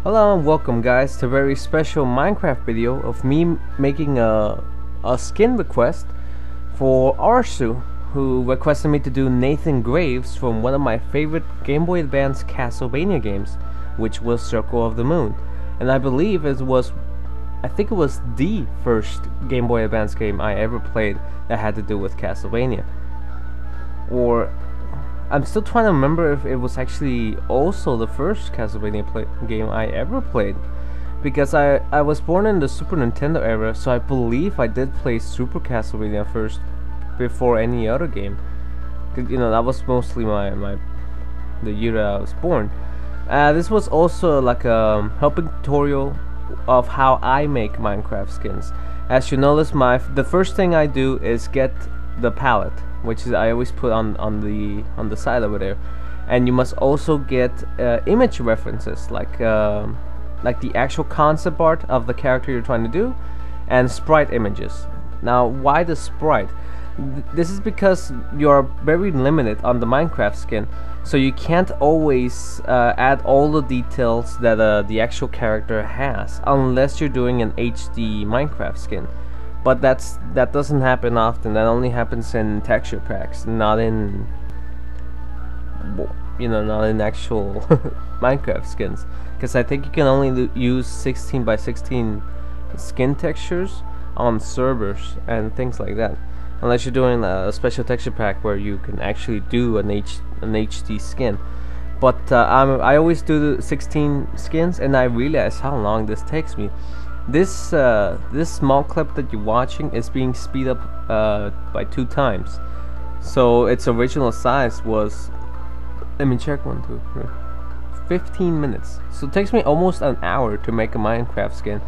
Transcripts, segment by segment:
Hello and welcome guys to a very special Minecraft video of me making a skin request for Arsu, who requested me to do Nathan Graves from one of my favorite Game Boy Advance Castlevania games, which was Circle of the Moon. And I believe I think it was the first Game Boy Advance game I ever played that had to do with Castlevania. Or I'm still trying to remember if it was actually also the first Castlevania game I ever played, because I was born in the Super Nintendo era, so I believe I did play Super Castlevania first before any other game. You know, that was mostly the year that I was born. This was also like a helping tutorial of how I make Minecraft skins. As you notice, the first thing I do is get the palette, which is I always put on the side over there, and you must also get image references like the actual concept art of the character you're trying to do, and sprite images. Now, why the sprite? This is because you're very limited on the Minecraft skin, so you can't always add all the details that the actual character has unless you're doing an HD Minecraft skin. But that doesn't happen often. That only happens in texture packs, not in not in actual Minecraft skins. Because I think you can only use 16 by 16 skin textures on servers and things like that, unless you're doing a special texture pack where you can actually do an HD skin. But I always do the 16 skins, and I realize how long this takes me. This small clip that you're watching is being speed up by 2 times, so its original size was, let me check, 1, 2, 3, 15 minutes. So it takes me almost an hour to make a Minecraft skin,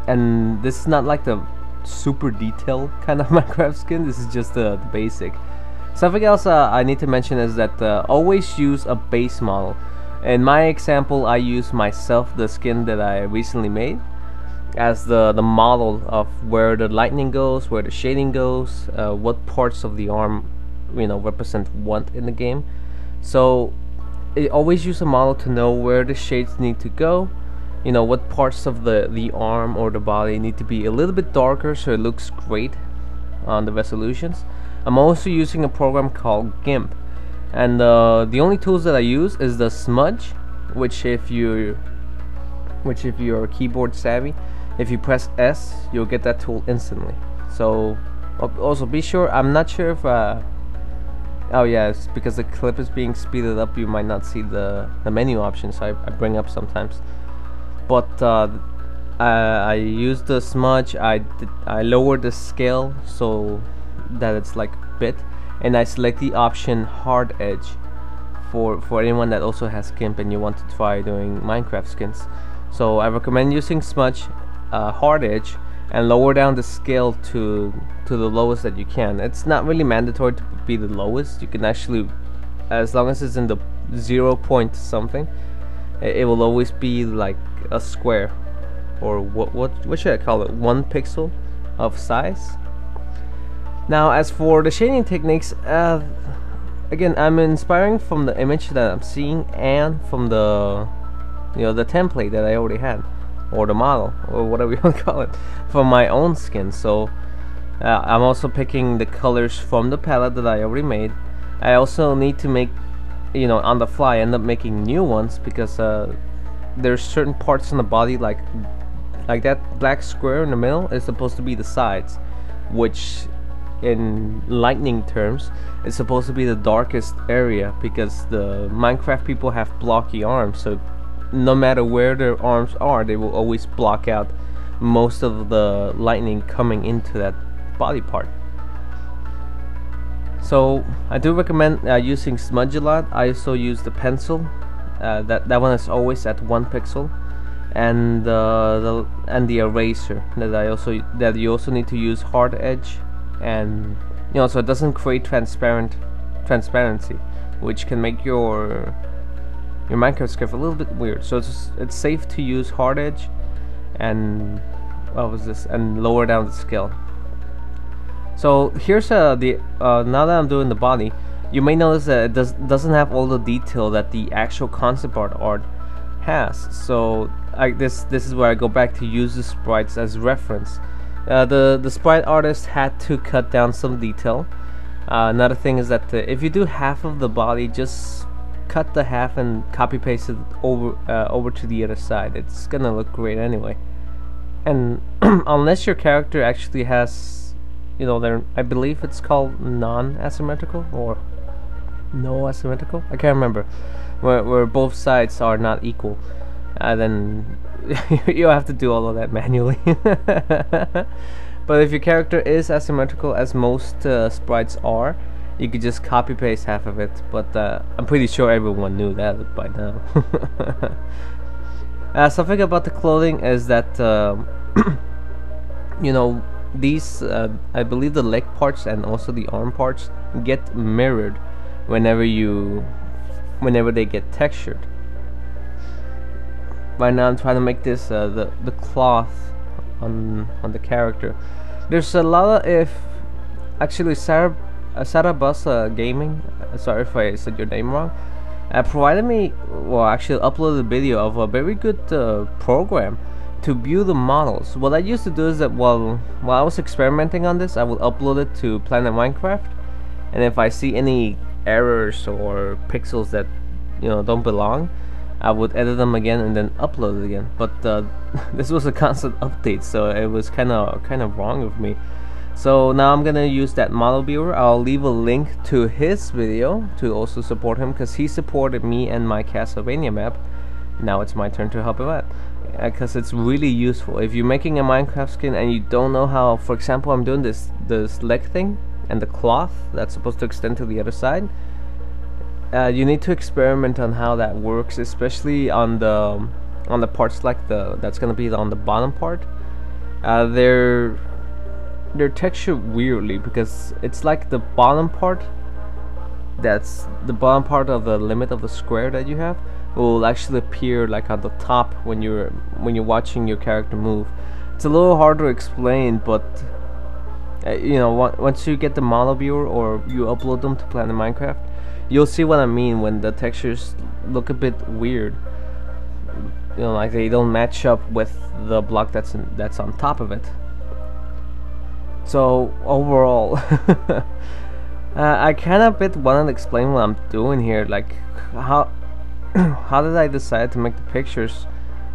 and this is not like the super detailed kind of Minecraft skin. This is just the basic. Something else I need to mention is that always use a base model. In my example, I use myself, the skin that I recently made, as the model of where the lightning goes, where the shading goes, what parts of the arm represent what in the game. So I always use a model to know where the shades need to go, what parts of the arm or the body need to be a little bit darker so it looks great on the resolutions. I'm also using a program called GIMP. And the only tools that I use is the smudge, which if you're keyboard savvy, if you press S, you'll get that tool instantly. So also be sure, I'm not sure if oh yeah, it's because the clip is being speeded up, you might not see the menu options I bring up sometimes. But I use the smudge. I lower the scale so that it's like bit, and I select the option hard edge for anyone that also has GIMP and you want to try doing Minecraft skins. So I recommend using smudge, hard edge, and lower down the scale to the lowest that you can. It's not really mandatory to be the lowest. You can actually, as long as it's in the 0 point something, it will always be like a square, or what should I call it, 1 pixel of size. Now, as for the shading techniques, again, I'm inspiring from the image that I'm seeing and from the the template that I already had, or the model, or whatever you want to call it, for my own skin. So I'm also picking the colors from the palette that I already made. I also need to make, on the fly, end up making new ones, because there's certain parts in the body, like that black square in the middle is supposed to be the sides, which in lightning terms it's supposed to be the darkest area, because the Minecraft people have blocky arms, so no matter where their arms are, they will always block out most of the lightning coming into that body part. So I do recommend using smudge a lot. I also use the pencil. That one is always at 1 pixel, and the eraser that you also need to use hard edge, and so it doesn't create transparency, which can make your Minecraft script a little bit weird. So it's safe to use hard edge and and lower down the scale. So here's now that I'm doing the body, you may notice that it doesn't have all the detail that the actual concept art has. So this is where I go back to use the sprites as reference. The sprite artist had to cut down some detail. Another thing is that if you do half of the body, just cut the half and copy paste it over to the other side. It's gonna look great anyway. And unless your character actually has, you know, I believe it's called non-asymmetrical or no asymmetrical, I can't remember, where both sides are not equal, then you have to do all of that manually. But if your character is asymmetrical, as most sprites are, you could just copy paste half of it. But I'm pretty sure everyone knew that by now. Something about the clothing is that you know, these I believe the leg parts and also the arm parts get mirrored whenever they get textured. Right now I'm trying to make this the cloth on the character. There's a lot of actually ZarazabasGaming, sorry if I said your name wrong, provided me, well, actually uploaded a video of a very good program to view the models. What I used to do is that while I was experimenting on this, I would upload it to Planet Minecraft, and if I see any errors or pixels that, you know, don't belong, I would edit them again and then upload it again. But this was a constant update, so it was kind of wrong of me. So now I'm gonna use that model viewer. I'll leave a link to his video to also support him, because he supported me and my Castlevania map. Now it's my turn to help him out, because it's really useful. If you're making a Minecraft skin and you don't know how, for example, I'm doing this leg thing and the cloth that's supposed to extend to the other side, you need to experiment on how that works, especially on the parts like that's gonna be on the bottom part. They're textured weirdly, because it's like the bottom part, that's the bottom part of the limit of the square that you have, will actually appear like on the top when you're watching your character move. It's a little hard to explain, but you know, once you get the model viewer or you upload them to Planet Minecraft, you'll see what I mean when the textures look a bit weird. You know, like they don't match up with the block that's on top of it. So overall, I kind of wanted to explain what I'm doing here, like how did I decide to make the pictures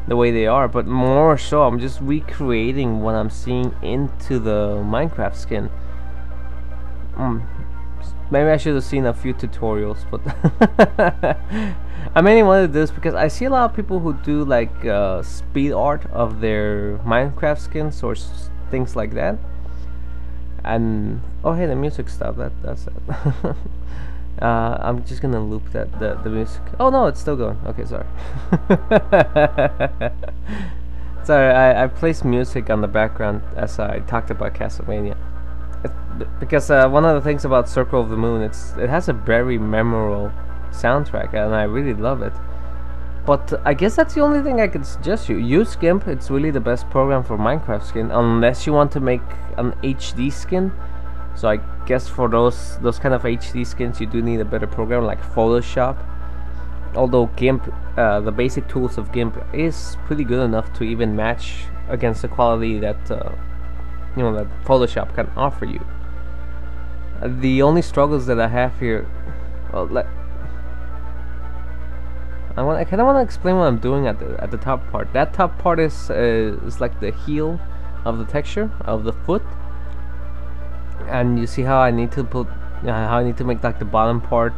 the way they are, but more so I'm just recreating what I'm seeing into the Minecraft skin. Maybe I should have seen a few tutorials, but I mainly wanted to do this because I see a lot of people who do like speed art of their Minecraft skins or things like that. And oh hey, the music stopped. That's it. I'm just gonna loop the music. Oh no, it's still going. Okay, sorry. Sorry, I placed music on the background as I talked about Castlevania. Because one of the things about Circle of the Moon, it has a very memorable soundtrack, and I really love it. But I guess that's the only thing I can suggest you. Use GIMP. It's really the best program for Minecraft skin, unless you want to make an HD skin. So I guess for those kind of HD skins, you do need a better program like Photoshop. Although GIMP, the basic tools of GIMP is pretty good enough to even match against the quality that you know, that Photoshop can offer you. The only struggles that I have here, well, I kind of want to explain what I'm doing at the top part. That top part is like the heel of the texture of the foot, and you see how I need to put how I need to make like the bottom part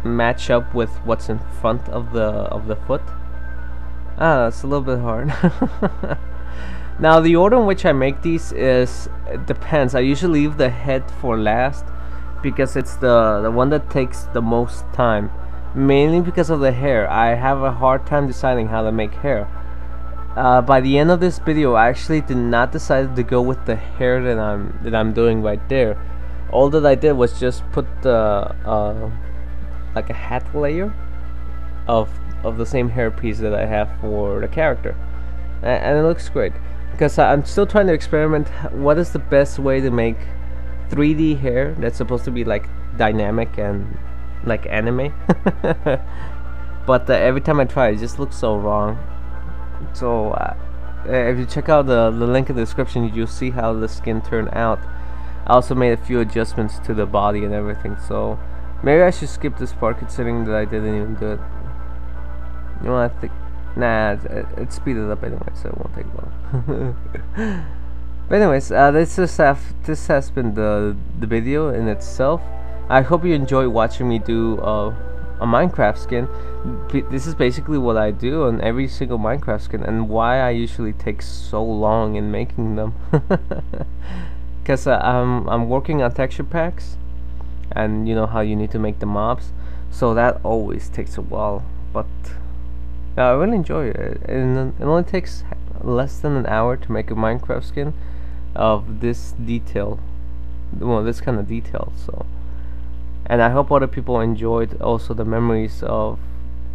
match up with what's in front of the foot. That's a little bit hard. Now the order in which I make these it depends. I usually leave the head for last because it's the one that takes the most time. Mainly because of the hair. I have a hard time deciding how to make hair. By the end of this video, I actually did not decide to go with the hair that I'm doing right there. All that I did was just put like a hat layer of the same hair piece that I have for the character, and it looks great. Because I'm still trying to experiment. What is the best way to make 3D hair that's supposed to be like dynamic and like anime? but every time I try it just looks so wrong. So if you check out the link in the description, you'll see how the skin turned out. I also made a few adjustments to the body and everything, so maybe I should skip this part considering that I didn't even do it. You know, I think, nah, it speeded up anyway, so it won't take long. But anyways, this has been the video in itself. I hope you enjoy watching me do a Minecraft skin. This is basically what I do on every single Minecraft skin, and why I usually take so long in making them. Because I'm working on texture packs, and you know how you need to make the mobs, so that always takes a while. But I really enjoy it, and it only takes less than an hour to make a Minecraft skin of this detail, well, this kind of detail. So, and I hope other people enjoyed also the memories of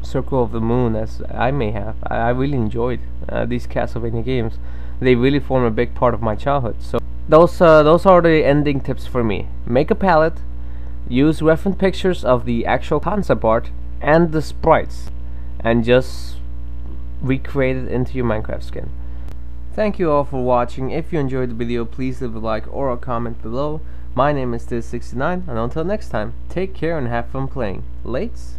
Circle of the Moon as I may have. I really enjoyed these Castlevania games. They really form a big part of my childhood. So those are the ending tips for me. Make a palette, use reference pictures of the actual concept art and the sprites, and just recreate it into your Minecraft skin. Thank you all for watching. If you enjoyed the video, please leave a like or a comment below. My name is Diz69, and until next time, take care and have fun playing. Lates.